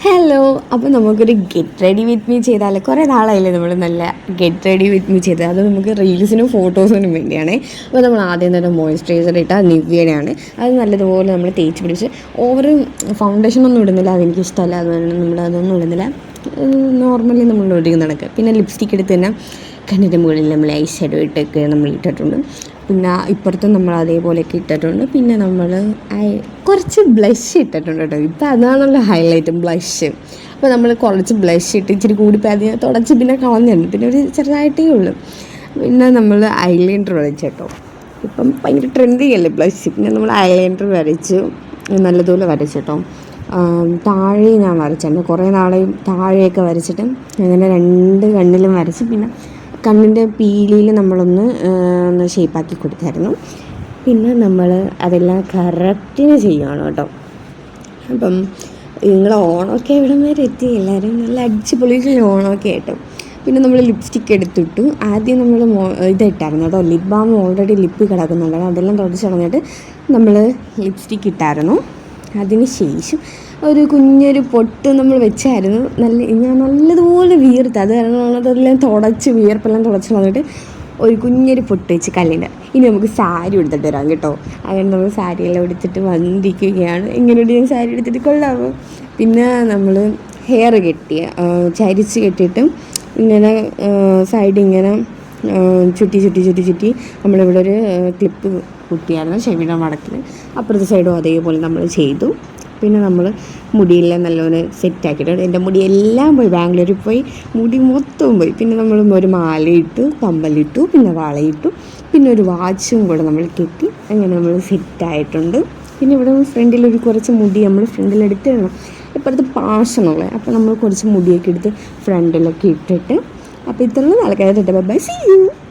Hello, അപ്പോൾ നമുക്കൊരു get ready with me ചെയ്താൽ കുറേ നാളായില്ലേ നമ്മൾ നല്ല ഗെറ്റ് റെഡി വിത്ത് മീ ചെയ്തത്. അത് നമുക്ക് റീൽസിനും ഫോട്ടോസിനും വേണ്ടിയാണ്. അപ്പോൾ നമ്മൾ ആദ്യം തന്നെ മോയ്സ്ചറൈസർ ഇട്ട നിവ്യയുടെയാണ്. അത് നല്ലതുപോലെ നമ്മൾ തേച്ച് പിടിച്ച് ഓവർ ഫൗണ്ടേഷനൊന്നും ഇടുന്നില്ല, അതെനിക്ക് ഇഷ്ടമല്ല. അതുപോലെ നമ്മൾ അതൊന്നും ഇടുന്നില്ല, നോർമലി നമ്മൾ ഒഴുകി നടക്കുക. പിന്നെ ലിപ്സ്റ്റിക് എടുത്ത് തന്നെ കണ്ണിൻ്റെ മുകളിൽ നമ്മൾ ഐ ഷാഡോ ഇട്ടൊക്കെ നമ്മൾ ഇട്ടിട്ടുണ്ട്. പിന്നെ ഇപ്പുറത്തും നമ്മൾ അതേപോലെയൊക്കെ ഇട്ടിട്ടുണ്ട്. പിന്നെ നമ്മൾ കുറച്ച് ബ്ലഷ് ഇട്ടിട്ടുണ്ട് കേട്ടോ. ഇപ്പം അതാണല്ലോ ഹൈലൈറ്റ്, ബ്ലഷ്. അപ്പോൾ നമ്മൾ കുറച്ച് ബ്ലഷ് ഇട്ട് ഇച്ചിരി കൂടിപ്പോയി അതിനെ തുടച്ച് പിന്നെ കളഞ്ഞിട്ടുണ്ട്. പിന്നെ ഒരു ചെറുതായിട്ടേ ഉള്ളൂ. പിന്നെ നമ്മൾ ഐലൈനർ വരച്ചു കേട്ടോ. ഇപ്പം ഭയങ്കര ട്രെൻഡിങ് അല്ലേ ബ്ലഷ്. പിന്നെ നമ്മൾ ഐലൈനർ വരച്ച് നല്ലതുപോലെ വരച്ചു കേട്ടോ. താഴെ ഞാൻ വരച്ചിട്ടുണ്ട്, കുറേ നാളെയും താഴെയൊക്കെ വരച്ചിട്ട് അങ്ങനെ രണ്ട് കണ്ണിലും വരച്ച് പിന്നെ കണ്ണിൻ്റെ പീലിയിൽ നമ്മളൊന്ന് ഷേപ്പാക്കി കൊടുത്തായിരുന്നു. പിന്നെ നമ്മൾ അതെല്ലാം കറക്റ്റിന് ചെയ്യുകയാണ് കേട്ടോ. അപ്പം നിങ്ങൾ ഓണമൊക്കെ ഇവിടം വരെ എത്തി, എല്ലാവരും നല്ല അടിച്ചുപൊളിക്ക് ഓണമൊക്കെ ആയിട്ടും. പിന്നെ നമ്മൾ ലിപ്സ്റ്റിക്ക് എടുത്തിട്ടു. ആദ്യം നമ്മൾ ഇതിട്ടായിരുന്നു കേട്ടോ, ലിപ് ബാം ഓൾറെഡി ലിപ്പ് കിടക്കുന്നുണ്ടായിരുന്നു, അതെല്ലാം തുടച്ച് കളഞ്ഞിട്ട് നമ്മൾ ലിപ്സ്റ്റിക്ക് ഇട്ടായിരുന്നു. അതിന് ശേഷം ഒരു കുഞ്ഞൊരു പൊട്ട് നമ്മൾ വെച്ചായിരുന്നു. ഞാൻ നല്ലതുപോലെ വീർത്ത്, അത് കാരണം അതെല്ലാം വിയർപ്പെല്ലാം തുടച്ച് കളഞ്ഞിട്ട് ഒരു കുഞ്ഞൊരു പൊട്ട് വെച്ച് കല്ലിൻ്റെ. ഇനി നമുക്ക് സാരി എടുത്തിട്ട് വരാം കേട്ടോ. അങ്ങനെ നമ്മൾ സാരിയെല്ലാം എടുത്തിട്ട് വന്നിരിക്കുകയാണ്. ഇങ്ങനെയുണ്ട് ഞാൻ സാരി എടുത്തിട്ട് കൊള്ളാമോ. പിന്നെ നമ്മൾ ഹെയർ ചരിച്ച് കെട്ടിയിട്ട് ഇങ്ങനെ സൈഡ് ഇങ്ങനെ ചുറ്റി നമ്മളിവിടെ ഒരു ക്ലിപ്പ് കുത്തിയായിരുന്നു ചെവിയുടെ മടക്കിൽ. അപ്പുറത്തെ സൈഡും അതേപോലെ നമ്മൾ ചെയ്തു. പിന്നെ നമ്മൾ മുടിയെല്ലാം നല്ലപോലെ സെറ്റാക്കിയിട്ടുണ്ട്. എൻ്റെ മുടിയെല്ലാം പോയി, ബാംഗ്ലൂരിൽ പോയി മുടി മൊത്തവും പോയി. പിന്നെ നമ്മൾ ഒരു മാലയിട്ടു, കമ്മലിട്ടു, പിന്നെ വളയിട്ടു, പിന്നെ ഒരു വാച്ചും കൂടെ നമ്മൾ കെട്ടി. അങ്ങനെ നമ്മൾ സെറ്റായിട്ടുണ്ട്. പിന്നെ ഇവിടെ ഫ്രണ്ടിലൊരു കുറച്ച് മുടി നമ്മൾ ഫ്രണ്ടിലെടുത്തിടണം. ഇപ്പോഴത്തെ പാഷനുള്ളത്, അപ്പോൾ നമ്മൾ കുറച്ച് മുടിയൊക്കെ എടുത്ത് ഫ്രണ്ടിലൊക്കെ ഇട്ടിട്ട്. അപ്പോൾ ഇത്രയും ആൾക്കാരെ തൊട്ട് ബൈ, സീ യു.